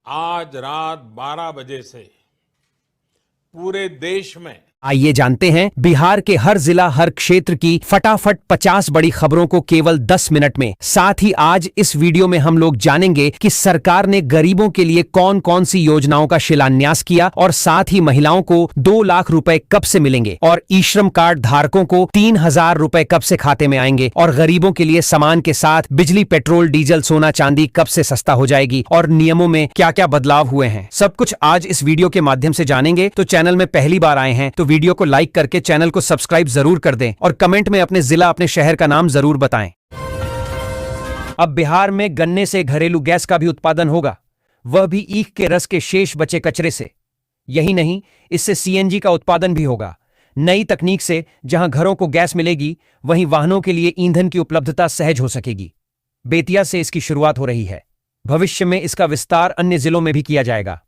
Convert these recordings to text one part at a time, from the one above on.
आज रात 12 बजे से पूरे देश में आइए जानते हैं बिहार के हर जिला हर क्षेत्र की फटाफट 50 बड़ी खबरों को केवल 10 मिनट में। साथ ही आज इस वीडियो में हम लोग जानेंगे कि सरकार ने गरीबों के लिए कौन कौन सी योजनाओं का शिलान्यास किया और साथ ही महिलाओं को 2 लाख रुपए कब से मिलेंगे और ई श्रम कार्ड धारकों को 3,000 रुपए कब से खाते में आएंगे और गरीबों के लिए सामान के साथ बिजली, पेट्रोल, डीजल, सोना, चांदी कब से सस्ता हो जाएगी और नियमों में क्या क्या बदलाव हुए हैं। सब कुछ आज इस वीडियो के माध्यम से जानेंगे। तो चैनल में पहली बार आए हैं तो वीडियो को लाइक करके चैनल को सब्सक्राइब जरूर कर दें और कमेंट में अपने जिला, अपने शहर का नाम जरूर बताएं। अब बिहार में गन्ने से घरेलू गैस का भी उत्पादन होगा, वह भी ईख के रस के शेष बचे कचरे से। यही नहीं, इससे सीएनजी का उत्पादन भी होगा। नई तकनीक से जहां घरों को गैस मिलेगी, वहीं वाहनों के लिए ईंधन की उपलब्धता सहज हो सकेगी। बेतिया से इसकी शुरुआत हो रही है। भविष्य में इसका विस्तार अन्य जिलों में भी किया जाएगा।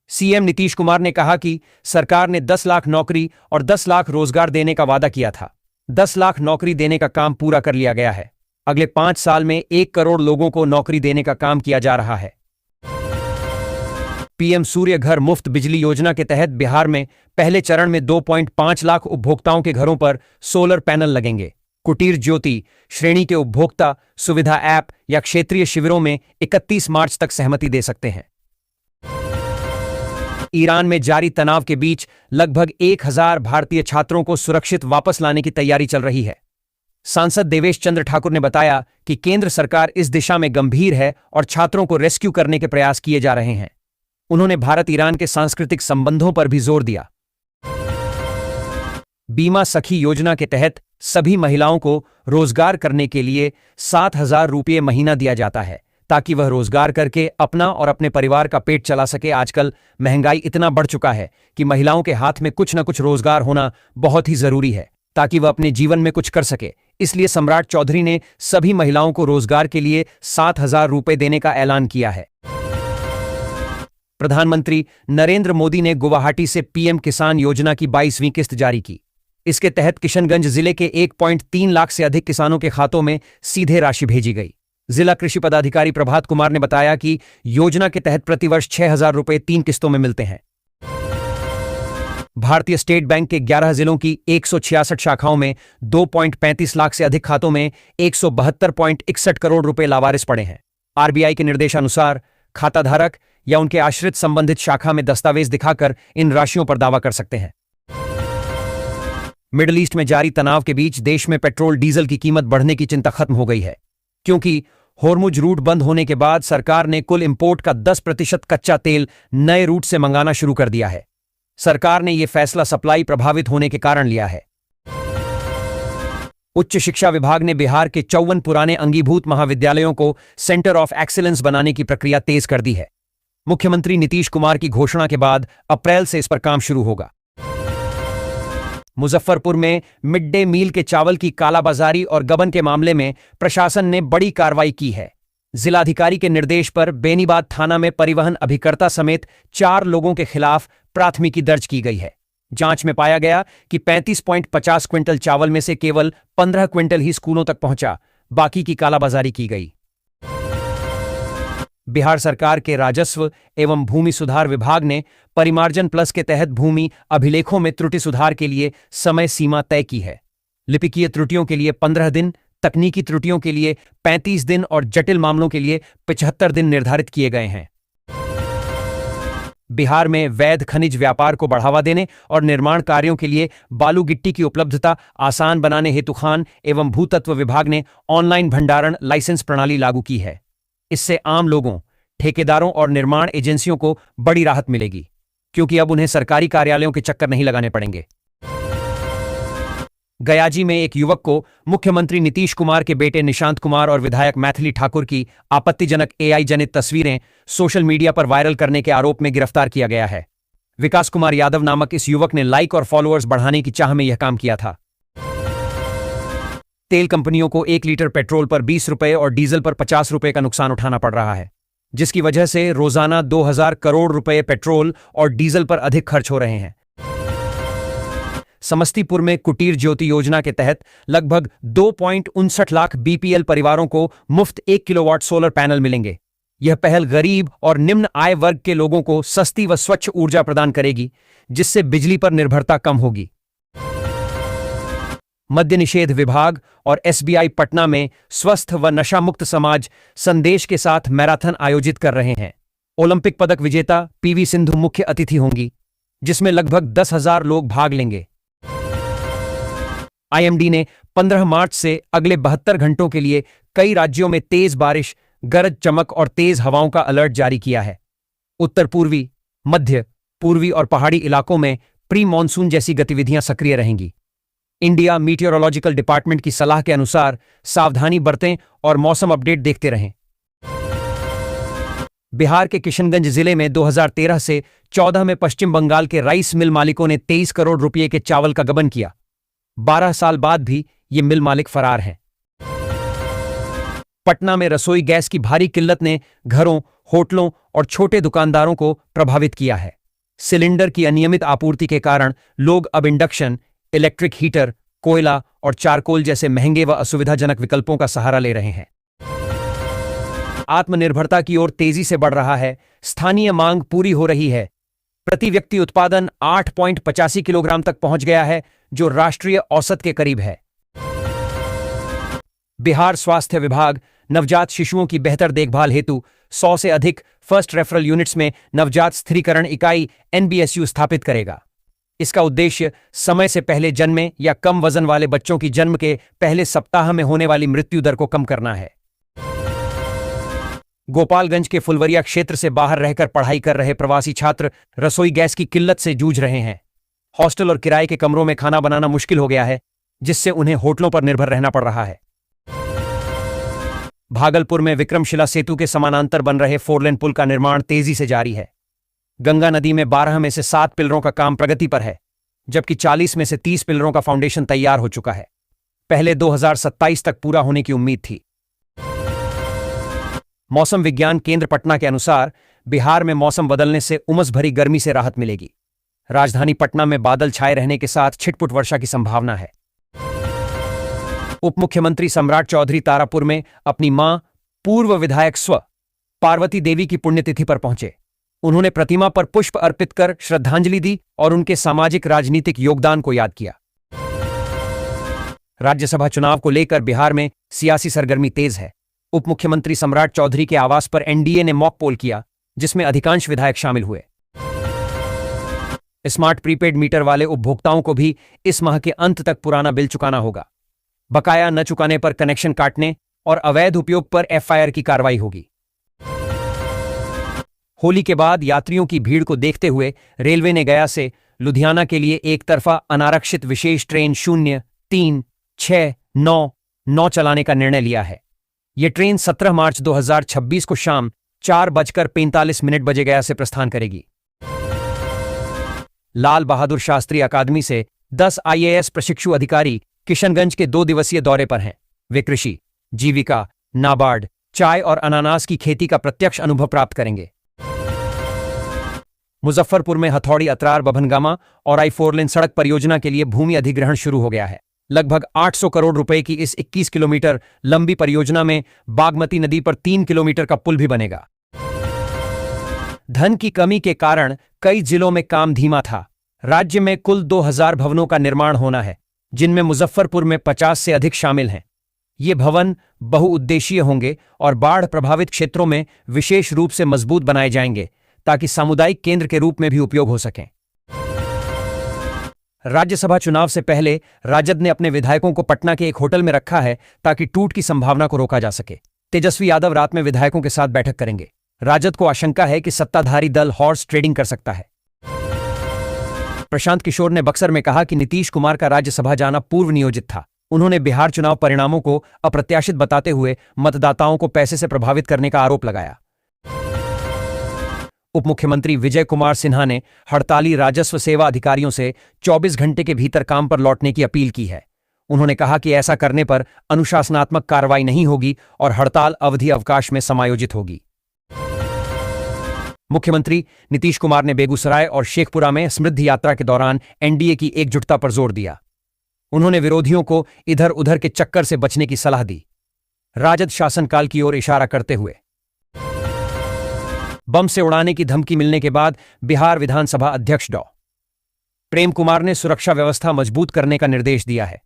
सीएम नीतीश कुमार ने कहा कि सरकार ने 10 लाख नौकरी और 10 लाख रोजगार देने का वादा किया था। 10 लाख नौकरी देने का काम पूरा कर लिया गया है। अगले 5 साल में 1 करोड़ लोगों को नौकरी देने का काम किया जा रहा है। पीएम सूर्य घर मुफ्त बिजली योजना के तहत बिहार में पहले चरण में 2.5 लाख उपभोक्ताओं के घरों पर सोलर पैनल लगेंगे। कुटीर ज्योति श्रेणी के उपभोक्ता सुविधा ऐप या क्षेत्रीय शिविरों में 31 मार्च तक सहमति दे सकते हैं। ईरान में जारी तनाव के बीच लगभग 1,000 भारतीय छात्रों को सुरक्षित वापस लाने की तैयारी चल रही है। सांसद देवेश चंद्र ठाकुर ने बताया कि केंद्र सरकार इस दिशा में गंभीर है और छात्रों को रेस्क्यू करने के प्रयास किए जा रहे हैं। उन्होंने भारत ईरान के सांस्कृतिक संबंधों पर भी जोर दिया। बीमा सखी योजना के तहत सभी महिलाओं को रोजगार करने के लिए 7,000 रुपये महीना दिया जाता है ताकि वह रोजगार करके अपना और अपने परिवार का पेट चला सके। आजकल महंगाई इतना बढ़ चुका है कि महिलाओं के हाथ में कुछ न कुछ रोजगार होना बहुत ही जरूरी है ताकि वह अपने जीवन में कुछ कर सके। इसलिए सम्राट चौधरी ने सभी महिलाओं को रोजगार के लिए 7,000 रुपये देने का ऐलान किया है। प्रधानमंत्री नरेंद्र मोदी ने गुवाहाटी से पीएम किसान योजना की 22वीं किस्त जारी की। इसके तहत किशनगंज जिले के 1.3 लाख से अधिक किसानों के खातों में सीधे राशि भेजी गई। जिला कृषि पदाधिकारी प्रभात कुमार ने बताया कि योजना के तहत प्रतिवर्ष 6,000 रुपये 3 किस्तों में मिलते हैं। भारतीय स्टेट बैंक के 11 जिलों की 166 शाखाओं में 2.35 लाख से अधिक खातों में 172.61 करोड़ रुपए लावारिस पड़े हैं। आरबीआई के निर्देशानुसार खाताधारक या उनके आश्रित संबंधित शाखा में दस्तावेज दिखाकर इन राशियों पर दावा कर सकते हैं। मिडिल ईस्ट में जारी तनाव के बीच देश में पेट्रोल डीजल की कीमत बढ़ने की चिंता खत्म हो गई है, क्योंकि होर्मुज रूट बंद होने के बाद सरकार ने कुल इंपोर्ट का 10% कच्चा तेल नए रूट से मंगाना शुरू कर दिया है। सरकार ने यह फैसला सप्लाई प्रभावित होने के कारण लिया है। उच्च शिक्षा विभाग ने बिहार के 54 पुराने अंगीभूत महाविद्यालयों को सेंटर ऑफ एक्सीलेंस बनाने की प्रक्रिया तेज कर दी है। मुख्यमंत्री नीतीश कुमार की घोषणा के बाद अप्रैल से इस पर काम शुरू होगा। मुजफ्फरपुर में मिड डे मील के चावल की कालाबाजारी और गबन के मामले में प्रशासन ने बड़ी कार्रवाई की है। जिलाधिकारी के निर्देश पर बेनीबाद थाना में परिवहन अभिकर्ता समेत 4 लोगों के खिलाफ प्राथमिकी दर्ज की गई है। जांच में पाया गया कि 35.50 क्विंटल चावल में से केवल 15 क्विंटल ही स्कूलों तक पहुंचा, बाकी की कालाबाजारी की गई। बिहार सरकार के राजस्व एवं भूमि सुधार विभाग ने परिमार्जन प्लस के तहत भूमि अभिलेखों में त्रुटि सुधार के लिए समय सीमा तय की है। लिपिकीय त्रुटियों के लिए 15 दिन, तकनीकी त्रुटियों के लिए 35 दिन और जटिल मामलों के लिए 75 दिन निर्धारित किए गए हैं। बिहार में वैध खनिज व्यापार को बढ़ावा देने और निर्माण कार्यों के लिए बालू गिट्टी की उपलब्धता आसान बनाने हेतु खान एवं भूतत्व विभाग ने ऑनलाइन भंडारण लाइसेंस प्रणाली लागू की है। इससे आम लोगों, ठेकेदारों और निर्माण एजेंसियों को बड़ी राहत मिलेगी, क्योंकि अब उन्हें सरकारी कार्यालयों के चक्कर नहीं लगाने पड़ेंगे। गयाजी में एक युवक को मुख्यमंत्री नीतीश कुमार के बेटे निशांत कुमार और विधायक मैथिली ठाकुर की आपत्तिजनक एआई जनित तस्वीरें सोशल मीडिया पर वायरल करने के आरोप में गिरफ्तार किया गया है। विकास कुमार यादव नामक इस युवक ने लाइक और फॉलोअर्स बढ़ाने की चाह में यह काम किया था। तेल कंपनियों को 1 लीटर पेट्रोल पर 20 रुपए और डीजल पर 50 रुपए का नुकसान उठाना पड़ रहा है, जिसकी वजह से रोजाना 2,000 करोड़ रुपए पेट्रोल और डीजल पर अधिक खर्च हो रहे हैं। समस्तीपुर में कुटीर ज्योति योजना के तहत लगभग 2.59 लाख बीपीएल परिवारों को मुफ्त 1 किलोवाट सोलर पैनल मिलेंगे। यह पहल गरीब और निम्न आय वर्ग के लोगों को सस्ती व स्वच्छ ऊर्जा प्रदान करेगी, जिससे बिजली पर निर्भरता कम होगी। मद्य निषेध विभाग और एसबीआई पटना में स्वस्थ व नशा मुक्त समाज संदेश के साथ मैराथन आयोजित कर रहे हैं। ओलंपिक पदक विजेता पीवी सिंधु मुख्य अतिथि होंगी, जिसमें लगभग 10,000 लोग भाग लेंगे। आईएमडी ने 15 मार्च से अगले 72 घंटों के लिए कई राज्यों में तेज बारिश, गरज चमक और तेज हवाओं का अलर्ट जारी किया है। उत्तर पूर्वी, मध्य पूर्वी और पहाड़ी इलाकों में प्री मॉनसून जैसी गतिविधियां सक्रिय रहेंगी। इंडिया मीटियोरोलॉजिकल डिपार्टमेंट की सलाह के अनुसार सावधानी बरतें और मौसम अपडेट देखते रहें। बिहार के किशनगंज जिले में 2013 से 14 में पश्चिम बंगाल के राइस मिल मालिकों ने 23 करोड़ रुपए के चावल का गबन किया। 12 साल बाद भी ये मिल मालिक फरार हैं। पटना में रसोई गैस की भारी किल्लत ने घरों, होटलों और छोटे दुकानदारों को प्रभावित किया है। सिलेंडर की अनियमित आपूर्ति के कारण लोग अब इंडक्शन, इलेक्ट्रिक हीटर, कोयला और चारकोल जैसे महंगे व असुविधाजनक विकल्पों का सहारा ले रहे हैं। आत्मनिर्भरता की ओर तेजी से बढ़ रहा है। स्थानीय मांग पूरी हो रही है। प्रति व्यक्ति उत्पादन 8.85 किलोग्राम तक पहुंच गया है, जो राष्ट्रीय औसत के करीब है। बिहार स्वास्थ्य विभाग नवजात शिशुओं की बेहतर देखभाल हेतु 100 से अधिक फर्स्ट रेफरल यूनिट्स में नवजात स्थिरीकरण इकाई एनबीएसयू स्थापित करेगा। इसका उद्देश्य समय से पहले जन्मे या कम वजन वाले बच्चों की जन्म के पहले सप्ताह में होने वाली मृत्यु दर को कम करना है। गोपालगंज के फुलवरिया क्षेत्र से बाहर रहकर पढ़ाई कर रहे प्रवासी छात्र रसोई गैस की किल्लत से जूझ रहे हैं। हॉस्टल और किराए के कमरों में खाना बनाना मुश्किल हो गया है, जिससे उन्हें होटलों पर निर्भर रहना पड़ रहा है। भागलपुर में विक्रमशिला सेतु के समानांतर बन रहे 4 लेन पुल का निर्माण तेजी से जारी है। गंगा नदी में 12 में से 7 पिलरों का काम प्रगति पर है, जबकि 40 में से 30 पिलरों का फाउंडेशन तैयार हो चुका है। पहले 2027 तक पूरा होने की उम्मीद थी। मौसम विज्ञान केंद्र पटना के अनुसार बिहार में मौसम बदलने से उमस भरी गर्मी से राहत मिलेगी। राजधानी पटना में बादल छाए रहने के साथ छिटपुट वर्षा की संभावना है। उप मुख्यमंत्री सम्राट चौधरी तारापुर में अपनी मां पूर्व विधायक स्व पार्वती देवी की पुण्यतिथि पर पहुंचे। उन्होंने प्रतिमा पर पुष्प अर्पित कर श्रद्धांजलि दी और उनके सामाजिक राजनीतिक योगदान को याद किया। राज्यसभा चुनाव को लेकर बिहार में सियासी सरगर्मी तेज है। उप मुख्यमंत्री सम्राट चौधरी के आवास पर एनडीए ने मॉक पोल किया, जिसमें अधिकांश विधायक शामिल हुए। स्मार्ट प्रीपेड मीटर वाले उपभोक्ताओं को भी इस माह के अंत तक पुराना बिल चुकाना होगा। बकाया न चुकाने पर कनेक्शन काटने और अवैध उपयोग पर एफआईआर की कार्रवाई होगी। होली के बाद यात्रियों की भीड़ को देखते हुए रेलवे ने गया से लुधियाना के लिए एक तरफा अनारक्षित विशेष ट्रेन 03-6-9-9 चलाने का निर्णय लिया है। यह ट्रेन 17 मार्च 2026 को शाम 4:45 बजे गया से प्रस्थान करेगी। लाल बहादुर शास्त्री अकादमी से 10 आईएएस प्रशिक्षु अधिकारी किशनगंज के 2 दिवसीय दौरे पर हैं। वे कृषि, जीविका, नाबार्ड, चाय और अनानास की खेती का प्रत्यक्ष अनुभव प्राप्त करेंगे। मुजफ्फरपुर में हथौड़ी अतरार बभनगामा और I4 लेन सड़क परियोजना के लिए भूमि अधिग्रहण शुरू हो गया है। लगभग 800 करोड़ रुपए की इस 21 किलोमीटर लंबी परियोजना में बागमती नदी पर 3 किलोमीटर का पुल भी बनेगा। धन की कमी के कारण कई जिलों में काम धीमा था। राज्य में कुल 2000 भवनों का निर्माण होना है, जिनमें मुजफ्फरपुर में 50 से अधिक शामिल हैं। ये भवन बहुउद्देशीय होंगे और बाढ़ प्रभावित क्षेत्रों में विशेष रूप से मजबूत बनाए जाएंगे, ताकि सामुदायिक केंद्र के रूप में भी उपयोग हो सकें। राज्यसभा चुनाव से पहले राजद ने अपने विधायकों को पटना के एक होटल में रखा है, ताकि टूट की संभावना को रोका जा सके। तेजस्वी यादव रात में विधायकों के साथ बैठक करेंगे। राजद को आशंका है कि सत्ताधारी दल हॉर्स ट्रेडिंग कर सकता है। प्रशांत किशोर ने बक्सर में कहा कि नीतीश कुमार का राज्यसभा जाना पूर्व नियोजित था। उन्होंने बिहार चुनाव परिणामों को अप्रत्याशित बताते हुए मतदाताओं को पैसे से प्रभावित करने का आरोप लगाया। उप मुख्यमंत्री विजय कुमार सिन्हा ने हड़ताली राजस्व सेवा अधिकारियों से 24 घंटे के भीतर काम पर लौटने की अपील की है। उन्होंने कहा कि ऐसा करने पर अनुशासनात्मक कार्रवाई नहीं होगी और हड़ताल अवधि अवकाश में समायोजित होगी। मुख्यमंत्री नीतीश कुमार ने बेगूसराय और शेखपुरा में समृद्धि यात्रा के दौरान एनडीए की एकजुटता पर जोर दिया। उन्होंने विरोधियों को इधर उधर के चक्कर से बचने की सलाह दी। राजद शासनकाल की ओर इशारा करते हुए बम से उड़ाने की धमकी मिलने के बाद बिहार विधानसभा अध्यक्ष डॉ प्रेम कुमार ने सुरक्षा व्यवस्था मजबूत करने का निर्देश दिया है।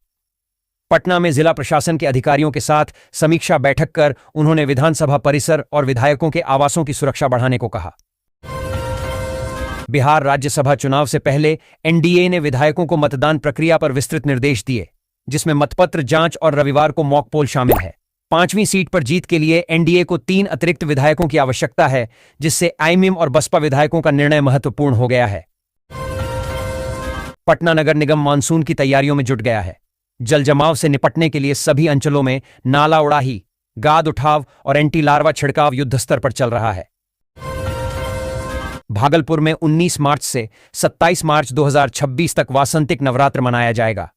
पटना में जिला प्रशासन के अधिकारियों के साथ समीक्षा बैठक कर उन्होंने विधानसभा परिसर और विधायकों के आवासों की सुरक्षा बढ़ाने को कहा। बिहार राज्यसभा चुनाव से पहले एनडीए ने विधायकों को मतदान प्रक्रिया पर विस्तृत निर्देश दिए, जिसमें मतपत्र जांच और रविवार को मॉक पोल शामिल है। 5वीं सीट पर जीत के लिए एनडीए को 3 अतिरिक्त विधायकों की आवश्यकता है, जिससे आईएमएम और बसपा विधायकों का निर्णय महत्वपूर्ण हो गया है। पटना नगर निगम मानसून की तैयारियों में जुट गया है। जल जमाव से निपटने के लिए सभी अंचलों में नाला उड़ाही, गाद उठाव और एंटी लार्वा छिड़काव युद्धस्तर पर चल रहा है। भागलपुर में 19 मार्च से 27 मार्च 2026 तक वासंतिक नवरात्र मनाया जाएगा।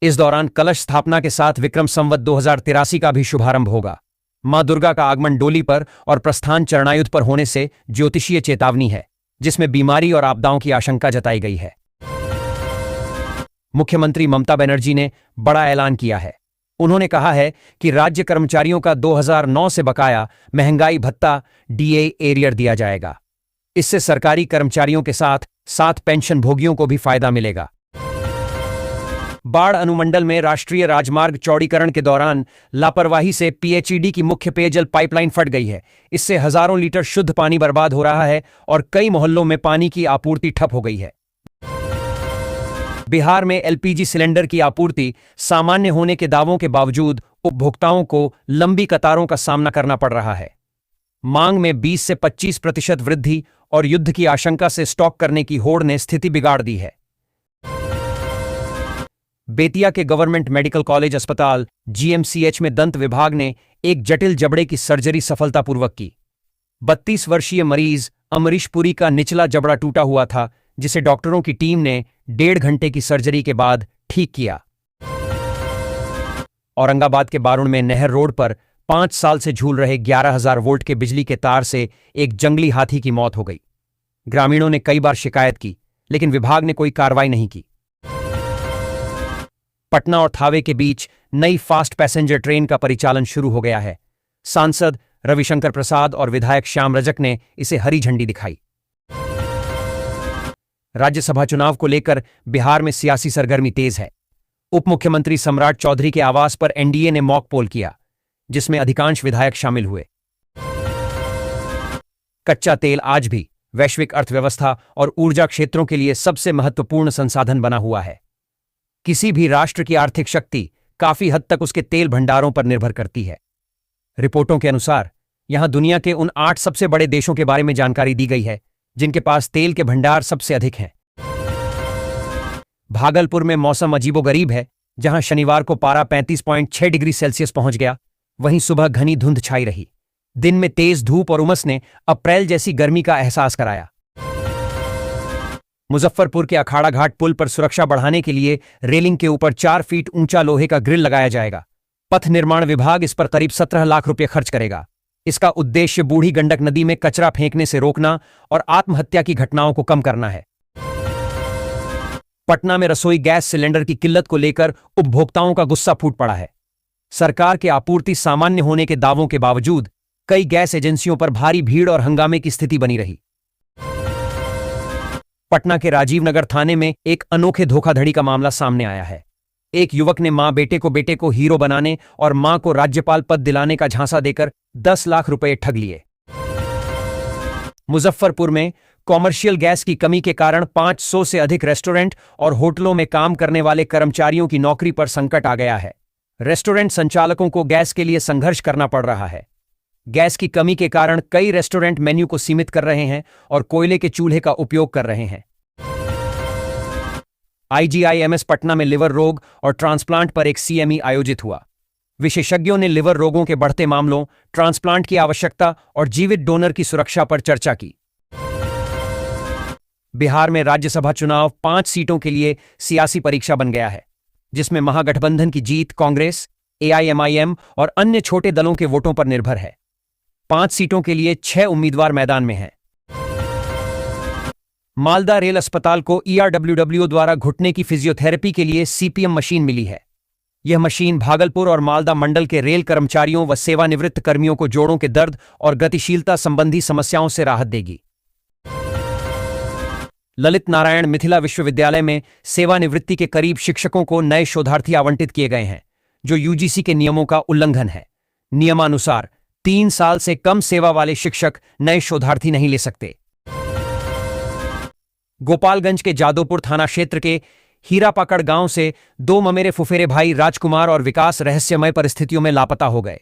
इस दौरान कलश स्थापना के साथ विक्रम संवत 2083 का भी शुभारंभ होगा। मां दुर्गा का आगमन डोली पर और प्रस्थान चरणायुध पर होने से ज्योतिषीय चेतावनी है, जिसमें बीमारी और आपदाओं की आशंका जताई गई है। मुख्यमंत्री ममता बनर्जी ने बड़ा ऐलान किया है। उन्होंने कहा है कि राज्य कर्मचारियों का 2009 से बकाया महंगाई भत्ता डीए एरियर दिया जाएगा। इससे सरकारी कर्मचारियों के साथ साथ पेंशन भोगियों को भी फायदा मिलेगा। बाढ़ अनुमंडल में राष्ट्रीय राजमार्ग चौड़ीकरण के दौरान लापरवाही से पीएचईडी की मुख्य पेयजल पाइपलाइन फट गई है। इससे हजारों लीटर शुद्ध पानी बर्बाद हो रहा है और कई मोहल्लों में पानी की आपूर्ति ठप हो गई है। बिहार में एलपीजी सिलेंडर की आपूर्ति सामान्य होने के दावों के बावजूद उपभोक्ताओं को लंबी कतारों का सामना करना पड़ रहा है। मांग में 20 से 25% वृद्धि और युद्ध की आशंका से स्टॉक करने की होड़ ने स्थिति बिगाड़ दी है। बेतिया के गवर्नमेंट मेडिकल कॉलेज अस्पताल जीएमसीएच में दंत विभाग ने एक जटिल जबड़े की सर्जरी सफलतापूर्वक की। 32 वर्षीय मरीज अमरीश पुरी का निचला जबड़ा टूटा हुआ था, जिसे डॉक्टरों की टीम ने 1.5 घंटे की सर्जरी के बाद ठीक किया। औरंगाबाद के बारुण में नहर रोड पर 5 साल से झूल रहे 11,000 वोल्ट के बिजली के तार से एक जंगली हाथी की मौत हो गई। ग्रामीणों ने कई बार शिकायत की, लेकिन विभाग ने कोई कार्रवाई नहीं की। पटना और थावे के बीच नई फास्ट पैसेंजर ट्रेन का परिचालन शुरू हो गया है। सांसद रविशंकर प्रसाद और विधायक श्याम रजक ने इसे हरी झंडी दिखाई। राज्यसभा चुनाव को लेकर बिहार में सियासी सरगर्मी तेज है। उप मुख्यमंत्री सम्राट चौधरी के आवास पर एनडीए ने मॉक पोल किया, जिसमें अधिकांश विधायक शामिल हुए। कच्चा तेल आज भी वैश्विक अर्थव्यवस्था और ऊर्जा क्षेत्रों के लिए सबसे महत्वपूर्ण संसाधन बना हुआ है। किसी भी राष्ट्र की आर्थिक शक्ति काफी हद तक उसके तेल भंडारों पर निर्भर करती है। रिपोर्टों के अनुसार यहां दुनिया के उन 8 सबसे बड़े देशों के बारे में जानकारी दी गई है जिनके पास तेल के भंडार सबसे अधिक हैं। भागलपुर में मौसम अजीबोगरीब है, जहां शनिवार को पारा 35.6 डिग्री सेल्सियस पहुंच गया। वहीं सुबह घनी धुंध छाई रही। दिन में तेज धूप और उमस ने अप्रैल जैसी गर्मी का एहसास कराया। मुजफ्फरपुर के अखाड़ा घाट पुल पर सुरक्षा बढ़ाने के लिए रेलिंग के ऊपर 4 फीट ऊंचा लोहे का ग्रिल लगाया जाएगा। पथ निर्माण विभाग इस पर करीब 17 लाख रुपए खर्च करेगा। इसका उद्देश्य बूढ़ी गंडक नदी में कचरा फेंकने से रोकना और आत्महत्या की घटनाओं को कम करना है। पटना में रसोई गैस सिलेंडर की किल्लत को लेकर उपभोक्ताओं का गुस्सा फूट पड़ा है। सरकार के आपूर्ति सामान्य होने के दावों के बावजूद कई गैस एजेंसियों पर भारी भीड़ और हंगामे की स्थिति बनी रही। पटना के राजीव नगर थाने में एक अनोखे धोखाधड़ी का मामला सामने आया है। एक युवक ने बेटे को हीरो बनाने और मां को राज्यपाल पद दिलाने का झांसा देकर 10 लाख रुपए ठग लिए। मुजफ्फरपुर में कॉमर्शियल गैस की कमी के कारण 500 से अधिक रेस्टोरेंट और होटलों में काम करने वाले कर्मचारियों की नौकरी पर संकट आ गया है। रेस्टोरेंट संचालकों को गैस के लिए संघर्ष करना पड़ रहा है। गैस की कमी के कारण कई रेस्टोरेंट मेन्यू को सीमित कर रहे हैं और कोयले के चूल्हे का उपयोग कर रहे हैं। आईजीआईएमएस पटना में लिवर रोग और ट्रांसप्लांट पर एक सीएमई आयोजित हुआ। विशेषज्ञों ने लिवर रोगों के बढ़ते मामलों, ट्रांसप्लांट की आवश्यकता और जीवित डोनर की सुरक्षा पर चर्चा की। बिहार में राज्यसभा चुनाव 5 सीटों के लिए सियासी परीक्षा बन गया है, जिसमें महागठबंधन की जीत कांग्रेस, एआईएमआईएम और अन्य छोटे दलों के वोटों पर निर्भर है। 5 सीटों के लिए 6 उम्मीदवार मैदान में हैं। मालदा रेल अस्पताल को ईआरडब्ल्यूडब्ल्यू द्वारा घुटने की फिजियोथेरेपी के लिए सीपीएम मशीन मिली है। यह मशीन भागलपुर और मालदा मंडल के रेल कर्मचारियों व सेवानिवृत्त कर्मियों को जोड़ों के दर्द और गतिशीलता संबंधी समस्याओं से राहत देगी। ललित नारायण मिथिला विश्वविद्यालय में सेवानिवृत्ति के करीब शिक्षकों को नए शोधार्थी आवंटित किए गए हैं, जो यूजीसी के नियमों का उल्लंघन है। नियमानुसार 3 साल से कम सेवा वाले शिक्षक नए शोधार्थी नहीं ले सकते। गोपालगंज के जादोपुर थाना क्षेत्र के हीरापाकड़ गांव से 2 ममेरे फुफेरे भाई राजकुमार और विकास रहस्यमय परिस्थितियों में लापता हो गए।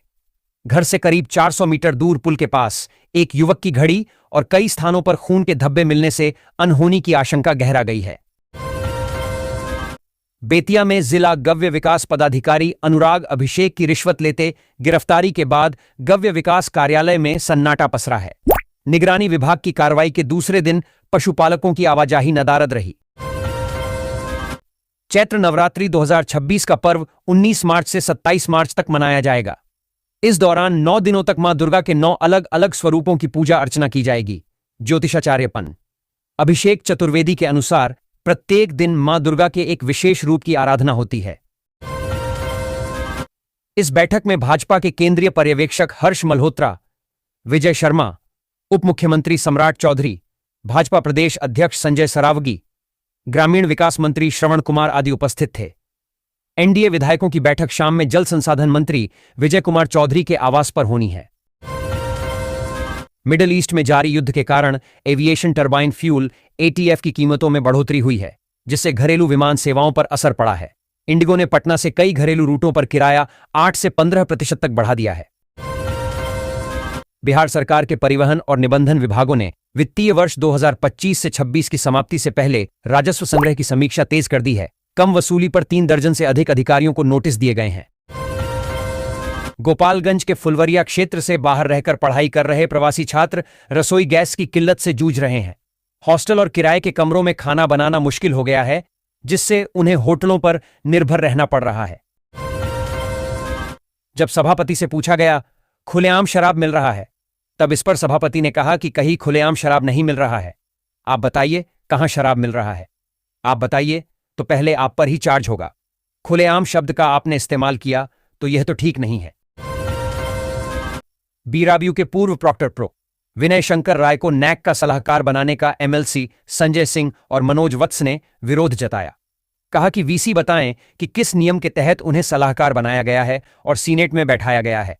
घर से करीब 400 मीटर दूर पुल के पास एक युवक की घड़ी और कई स्थानों पर खून के धब्बे मिलने से अनहोनी की आशंका गहरा गई है। बेतिया में जिला गव्य विकास पदाधिकारी अनुराग अभिषेक की रिश्वत लेते गिरफ्तारी के बाद गव्य विकास कार्यालय में सन्नाटा पसरा है। निगरानी विभाग की कार्रवाई के दूसरे दिन पशुपालकों की आवाजाही नदारद रही। चैत्र नवरात्रि 2026 का पर्व 19 मार्च से 27 मार्च तक मनाया जाएगा। इस दौरान 9 दिनों तक मां दुर्गा के 9 अलग अलग स्वरूपों की पूजा अर्चना की जाएगी। ज्योतिषाचार्यपन अभिषेक चतुर्वेदी के अनुसार प्रत्येक दिन मां दुर्गा के एक विशेष रूप की आराधना होती है। इस बैठक में भाजपा के केंद्रीय पर्यवेक्षक हर्ष मल्होत्रा, विजय शर्मा, उप मुख्यमंत्री सम्राट चौधरी, भाजपा प्रदेश अध्यक्ष संजय सरावगी, ग्रामीण विकास मंत्री श्रवण कुमार आदि उपस्थित थे। एनडीए विधायकों की बैठक शाम में जल संसाधन मंत्री विजय कुमार चौधरी के आवास पर होनी है। मिडिल ईस्ट में जारी युद्ध के कारण एविएशन टरबाइन फ्यूल एटीएफ की कीमतों में बढ़ोतरी हुई है, जिससे घरेलू विमान सेवाओं पर असर पड़ा है। इंडिगो ने पटना से कई घरेलू रूटों पर किराया 8 से 15% तक बढ़ा दिया है। बिहार सरकार के परिवहन और निबंधन विभागों ने वित्तीय वर्ष 2025 से 26 की समाप्ति से पहले राजस्व संग्रह की समीक्षा तेज कर दी है। कम वसूली पर 3 दर्जन से अधिक अधिकारियों को नोटिस दिए गए हैं। गोपालगंज के फुलवरिया क्षेत्र से बाहर रहकर पढ़ाई कर रहे प्रवासी छात्र रसोई गैस की किल्लत से जूझ रहे हैं। हॉस्टल और किराए के कमरों में खाना बनाना मुश्किल हो गया है, जिससे उन्हें होटलों पर निर्भर रहना पड़ रहा है। जब सभापति से पूछा गया खुलेआम शराब मिल रहा है, तब इस पर सभापति ने कहा कि कहीं खुलेआम शराब नहीं मिल रहा है। आप बताइए कहां शराब मिल रहा है? आप बताइए तो पहले आप पर ही चार्ज होगा। खुलेआम शब्द का आपने इस्तेमाल किया तो यह तो ठीक नहीं है। बीराबयू के पूर्व प्रॉक्टर प्रो विनय शंकर राय को नैक का सलाहकार बनाने का एमएलसी संजय सिंह और मनोज वत्स ने विरोध जताया। कहा कि वीसी बताएं कि किस नियम के तहत उन्हें सलाहकार बनाया गया है और सीनेट में बैठाया गया है।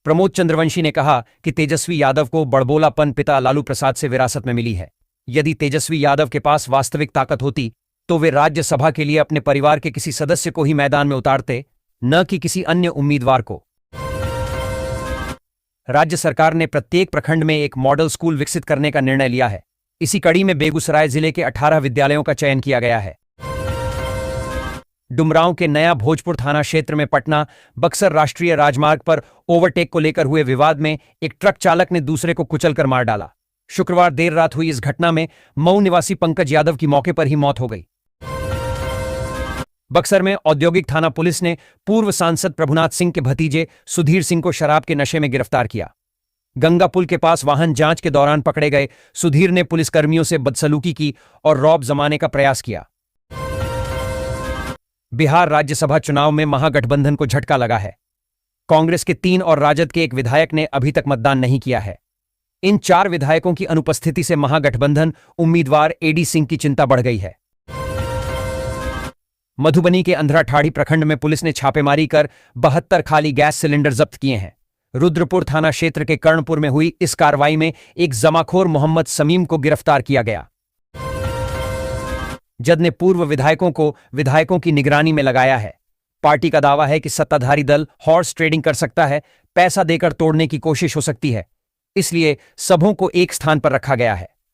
प्रमोद चंद्रवंशी ने कहा कि तेजस्वी यादव को बड़बोलापन पिता लालू प्रसाद से विरासत में मिली है। यदि तेजस्वी यादव के पास वास्तविक ताकत होती तो वे राज्यसभा के लिए अपने परिवार के किसी सदस्य को ही मैदान में उतारते, न कि किसी अन्य उम्मीदवार को। राज्य सरकार ने प्रत्येक प्रखंड में एक मॉडल स्कूल विकसित करने का निर्णय लिया है। इसी कड़ी में बेगूसराय जिले के 18 विद्यालयों का चयन किया गया है। डुमरांव के नया भोजपुर थाना क्षेत्र में पटना बक्सर राष्ट्रीय राजमार्ग पर ओवरटेक को लेकर हुए विवाद में एक ट्रक चालक ने दूसरे को कुचलकर मार डाला। शुक्रवार देर रात हुई इस घटना में मऊ निवासी पंकज यादव की मौके पर ही मौत हो गई। बक्सर में औद्योगिक थाना पुलिस ने पूर्व सांसद प्रभुनाथ सिंह के भतीजे सुधीर सिंह को शराब के नशे में गिरफ्तार किया। गंगा पुल के पास वाहन जांच के दौरान पकड़े गए सुधीर ने पुलिसकर्मियों से बदसलूकी की और रौब जमाने का प्रयास किया। बिहार राज्यसभा चुनाव में महागठबंधन को झटका लगा है। कांग्रेस के 3 और राजद के 1 विधायक ने अभी तक मतदान नहीं किया है। इन 4 विधायकों की अनुपस्थिति से महागठबंधन उम्मीदवार एडी सिंह की चिंता बढ़ गई है। मधुबनी के अंधराठाड़ी प्रखंड में पुलिस ने छापेमारी कर 72 खाली गैस सिलेंडर जब्त किए हैं। रुद्रपुर थाना क्षेत्र के कर्णपुर में हुई इस कार्रवाई में एक जमाखोर मोहम्मद समीम को गिरफ्तार किया गया। जद ने पूर्व विधायकों की निगरानी में लगाया है। पार्टी का दावा है कि सत्ताधारी दल हॉर्स ट्रेडिंग कर सकता है, पैसा देकर तोड़ने की कोशिश हो सकती है, इसलिए सबों को एक स्थान पर रखा गया है।